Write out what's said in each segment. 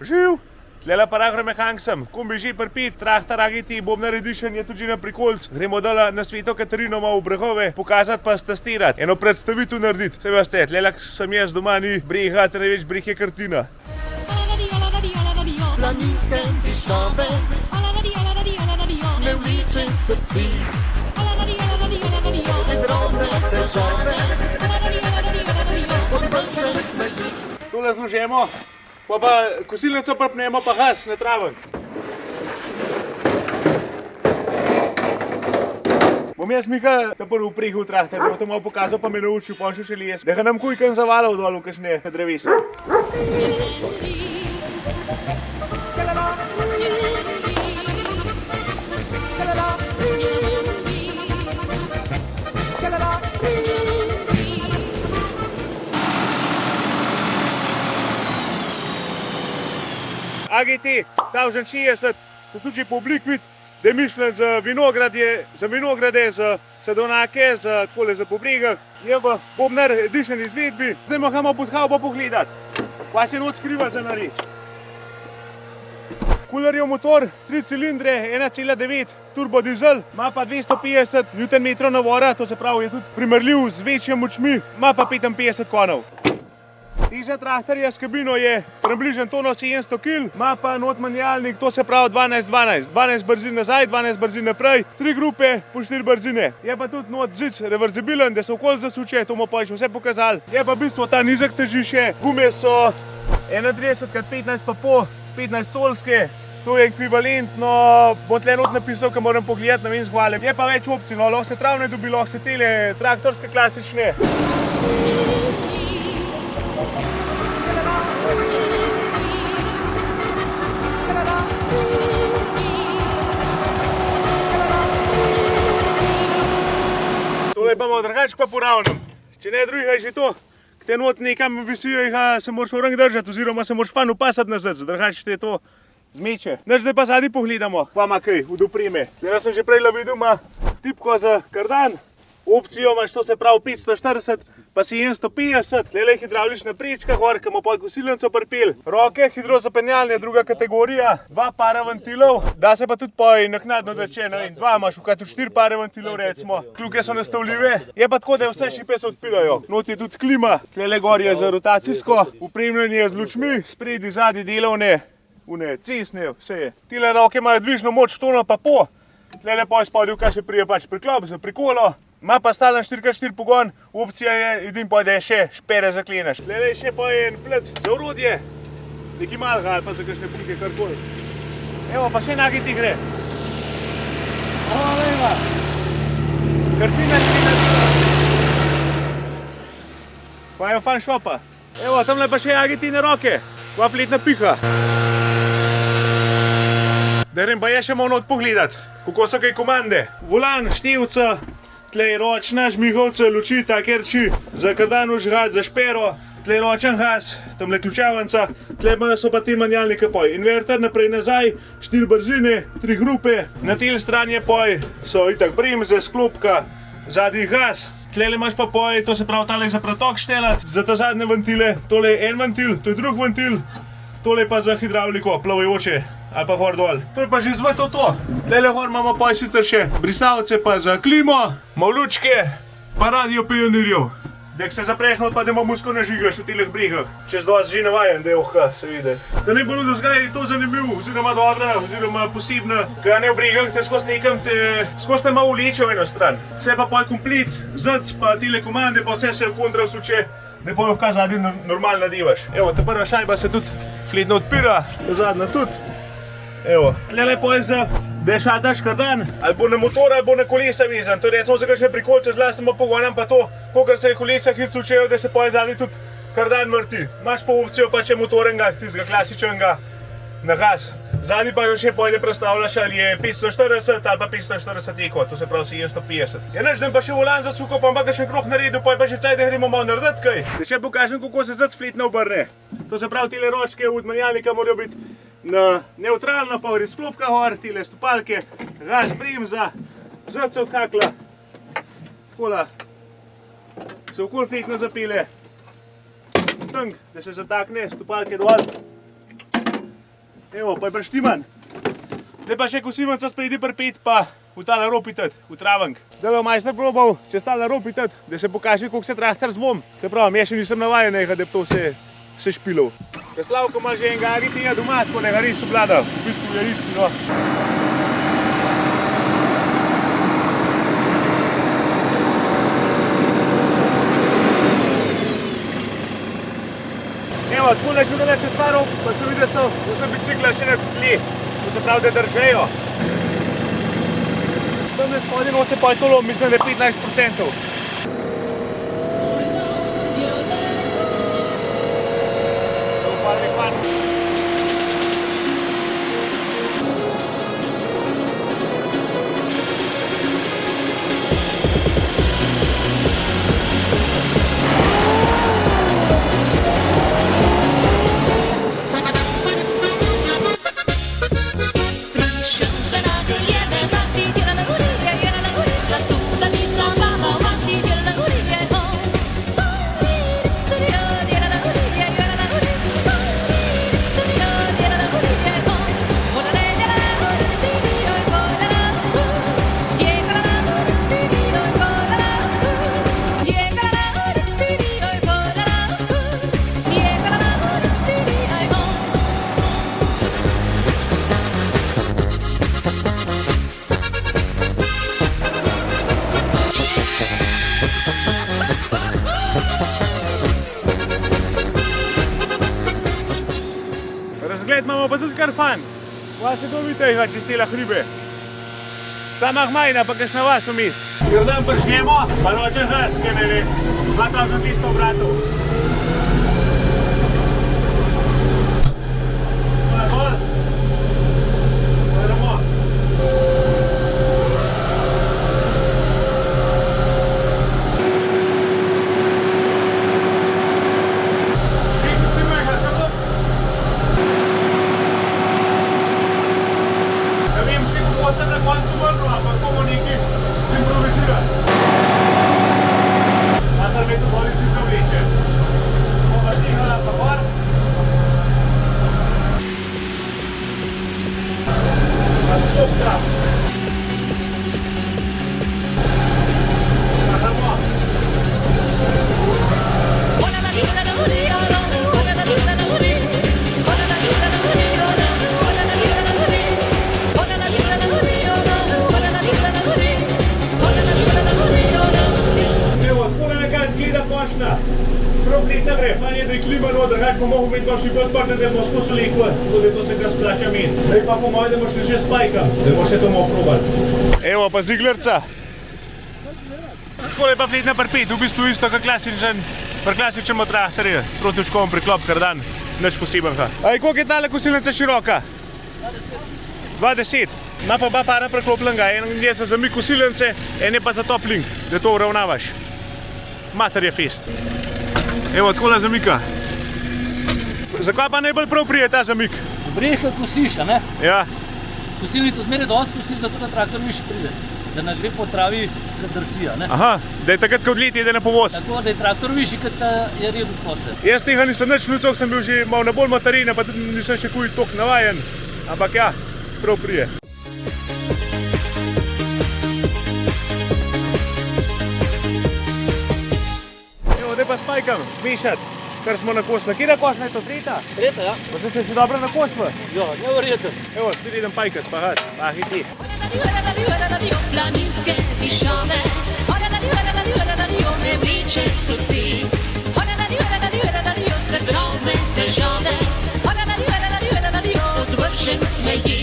Živ! Tlela pa agromehanik sem, kombi že pripit, traktor agiti, Bobnar Edition je tudi že na prikolc. Gremo dole na Sveto Katarinoma v Brehove, pokazati pa testirati, eno predstavitev narediti. Saj veste, tlela sem jaz doma, ni breha, največ breh je kartina. Planinske pišave, ne vleče srci, vse drobne težave, odvrčen smeti. Tole zložemo, pa kosilnico prpnemo pa gas na traven. Bom jaz Mika ta prvi vprehil traktor, da bo to malo pokazal, pa me naučil, pa on še les, da ga nam kujkan zavalal dol v kakšne drevesa. AGT 1060 se tudi po obliki vidi, da je mišljen za vinograde, za sadovnjake, za po bregah. Je v Bobnar Edition izvedbi. Zdaj moramo pod havbo pogledati, kaj se not skriva za nareč. Kulerjev motor, 3 cilindre, 1,9 turbo dizel, ima pa 250 Nm navora, to se pravi je tudi primerljiv z večjimi močmi, ima pa 55 konjev. Teža traktorja s kabino je približno tono 700 kg, ima pa not menjalnik, to se pravi 12-12, 12 brzin nazaj, 12 brzin naprej, 3 grupe po 4 brzine. Je pa tudi not zic reverzibilen, da se okoli zasuče, to bomo pa še vse pokazali. Je pa v bistvu ta nizek težišče, gume so 31x15,5, 15 solske, to je ekvivalentno, bom tle not napisal, ker moram pogledati, ne vem z hvale. Je pa več opcij, no, lahko se travne dobi, lahko se tele traktorske klasične. Tole pa malo drugače pa poravnem. Če ne drugega je že to, k te not nekam visijo, se moraš v rang držati, oziroma se moraš fan upasati nazad, drugače te to zmeče. Zdaj pa zadnji pogledamo, kva ima kaj od opreme. Zdaj sem že prej videl, ima tipko za kardan, opcijo imaš, to se pravi 540 pa 750, tule je hidravlična prečka gor, ki bomo pol kosilnico pripeli. Roke, hidrozapenjalne, druga kategorija, 2 para ventilov, da se pa tudi poj naknadno dače, ne vem, 2 imaš, vkrat tudi 4 pare ventilov recimo. Kljuke so nastavljive, je pa tako, da vse šipe se odpirajo. Not je tudi klima, tule gor je za rotacijsko, upremljanje z lučmi, spredi, zadnji delovne, cestne, vse je. Tile roke imajo dvižno moč tono pa pol, tule poj spodaj, kaj se prije pač priklop za prikolo. Ima pa stalen 4x4 pogon, opcija je edin pa, da je še špere zakleneš. Tule je še pa en plec za orodje, nekaj malega ali pa za kakšne punke, karkoli. Evo pa še nagiti gre. Ovo leva. Kršina. Pa je fan šopa. Evo, tamle pa še agitine roke, kva fletna piha. Da grem pa je še malo not pogledat, kako so kaj komande. Volan, števca, tle je ročna žmigovca, luči, takerči, za kardan vžgat, za špero, tle je ročen gas, tamle ključavanca, tle so pa te menjalnike poj. Inverter naprej nazaj, 4 brzine, 3 grupe, na tel strani poj so itak bremze, sklopka, zadnji gas. Tle imaš pa poj, to se pravi tale za pretok štelat, za ta zadnje ventile, tole je en ventil, to je drug ventil, tole pa za hidravliko, plavajoče. Ali pa gor dol. To je pa že zveto to. Tlele gor imamo pa sicer še brisavce pa za klimo, malo lučke, pa radio pionirjev. Da se zapreš not pa da musko nažigaš v teleh brehah. Čez dosti že navajen, da je ohka, se vidi. Da ne bo zdaj je to zanimivo, oziroma dobra, oziroma posebna, ker ne v brehah te skozi nekam skozi te malo vleče v eno stran. Vse pa poj komplet, zac pa tele komande, pa vse se v kontra vsuče, da poj ohka zadnji normalno nadevaš. Evo, ta prva šajba se tudi fletno odpira, ta zadnja tudi. Evo, tlele pa je za, da je šaltaš kardan, ali bo na motor, ali bo na kolesa vezan. To je recimo za kakšne prikolce z lastnim pogonom, pa to, kolikor se je kolesa hitro sučejo, da se pa je zadnji tudi kardan vrti. Imaš pa opcijo pa če motorenga, tistega klasičnega na gas. Zadnji pa še pojde predstavljaš, ali je 540 ali pa 540 eko, to se pravi 750. Ja neč, da pa še volan zasukal, pa še krog naredil, pa je pa že caj, da gremo malo narediti kaj. Da še pokažem, kako se zac fletno obrne. To se pravi, tile ročke od menjalnika morajo biti na neutralno, pa gre sklopka gor, tile stopalke, gas, bremza, zac se odhakla. Takola se okoli fletno zapele. Tank, da se zatakne, stopalke dol. Evo, pa je preštiman. Zdaj pa še kosilnico spredi pripet, pa v tale ropitet, v travenk. Zdaj bo majster probal čez tale ropitet, da se pokaže, koliko se traktor zvom. Se pravi, jaz še nisem navajen, da bi to se špilov. Slavko ima že enega agitinja doma, tako da ga res oblada. V bistvu je isti, no. Evo, tako da še čez ta rob, pa se vidi, da so vse bicikle še na tle. To se pravi, da držejo. Tam je spodaj noce pa je tolo, mislim, da je 15%. Razgled imamo pa tudi kar fan. Vas se to vidite, čez tela hribe. Sama Hmajna pa kakšna vas vmes. Ker dan pršnjemo, pa nočem gas, ker ne ve, 2300 obratov. Hvala dol. Hvala. Sem na koncu vrnil, ampak bomo nekaj zimprovizirali. Matar me tu boli sicer vleče. Bomo stihala pa gor. Pa stop trap. Mahamo. Prav fletna gre, fajn je, da je klima not, drugač bo mogel imeti pa še bolj odprte, da bo skozi leklo, tako da to se kar splača imeti. Zdaj pa po mojem, da boš še spajkal, da boš še to malo probal. Evo pa ziglerca. Takole je pa fletna pripet, v bistvu isto kot klasičen traktorje, trotničkom priklop kardan, nič posebenega. Aj, koliko je tale kosilnica široka? 2,10. Ima pa oba para preklopljenega, en je za zamik kosilnice, en je pa za topling, da to uravnavaš. Mater je fest. Evo, takole zamika. Zakaj pa najbolj prav prije ta zamik? Dobrih, kot kosiš, a ne? Ja. Kosilnico zmeraj dosti pustiš, zato da traktor višji pride. Da ne gre po travi, kot drsi, a ne? Aha, da je takrat, kot leti, da ne povoz. Tako, da je traktor višji, kot je redu kose. Jaz tega nisem nič vnucok, sem bil že malo na bolj materine, pa tudi nisem še kuj toliko navajen. Ampak ja, prav prije. Zdaj pa spajkam, zmešati, kar smo nakosili. Kjera košna je to, tretja? Tretja, ja. Pa se si dobro nakosili? Ja, neverjeten. Evo, sledi idem pajkat, spahat, pa hiti. Planinske dišave, me vleče srce. Se drobne težave, odvržem smeji.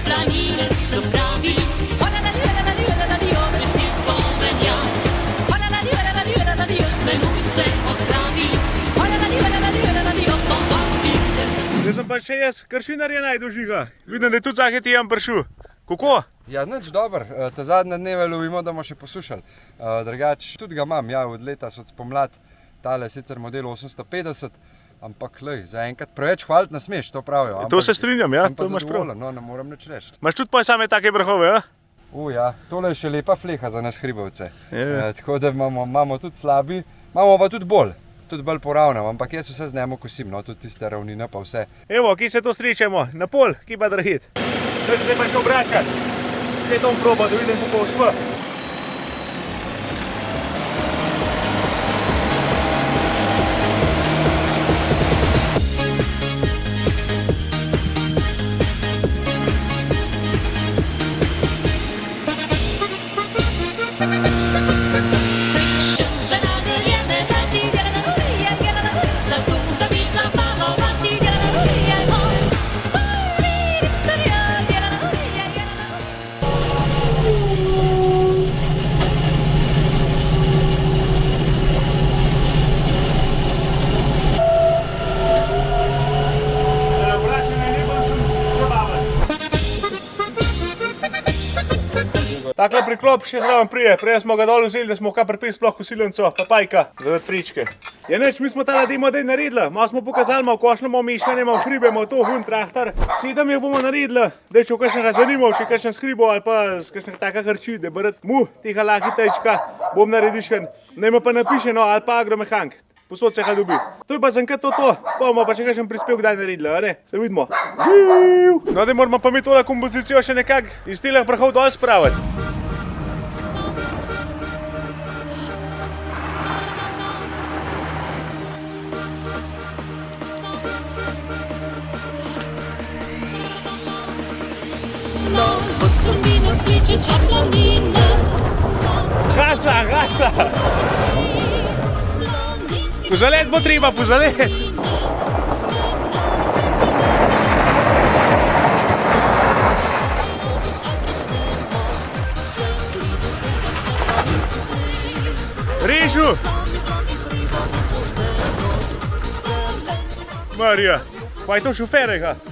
Planinec so pravi, vesel pomenja. Smenuj se odpravi, po gorski stezi. Zdaj sem pa še jaz kršinarja najdu žiga. Vidim, da je tudi Zaheti jem prišel. Kako? Ja, nič dober. Ta zadnje dneve lovimo, da bomo še posušali. Drugač, tudi ga imam, ja, od leta so spomlad. Tale sicer model 850, ampak lej, zaenkrat preveč hvaliti ne smeš, to pravijo. To se strinjam, ja, sem pa to imaš prav. zadovoljen, no, ne moram nič reči. Imaš tudi pa same take vrhove, ja? Ja, tole je še lepa fleha za nas hribovce. Je. Tako da imamo tudi slabi, imamo pa tudi bolj. tudi bolj poravnam, ampak jaz vse z njemu kosim, no, tudi tiste ravnine pa vse. Evo, ki se to stričemo, na pol, ki pa drhit. Zdaj pa še obračati. Zdaj to proba, da vidim, kako šlo. Takle priklop še zraven prije, prej smo ga dol vzeli, da smo kar pripili sploh kosilnico, pa pajka, za vetričke. Ja neč, mi smo tale demo dej naredili, malo smo pokazali, malo košno imamo mišljenje, malo hribe, imamo to hun traktor. 7 jih bomo naredili, da če v kakšnega zanimal, če kakšen skribo ali pa z kakšnega taka hrči, da bo rad mu tega laki tečka, bom naredil še, naj me pa napiše, no, ali pa agromehank. Posod se ga dobi. To je pa zankrat to, pa bomo pa še kakšen prispevek kdaj naredili, a ne? Se vidimo. Živ! No, da moramo pa mi tole kompozicijo še nekako iz teh prahov dol spraviti. Gasa! Pozalet bo treba, pozalet! Režu! Marija, pa je to šoferega.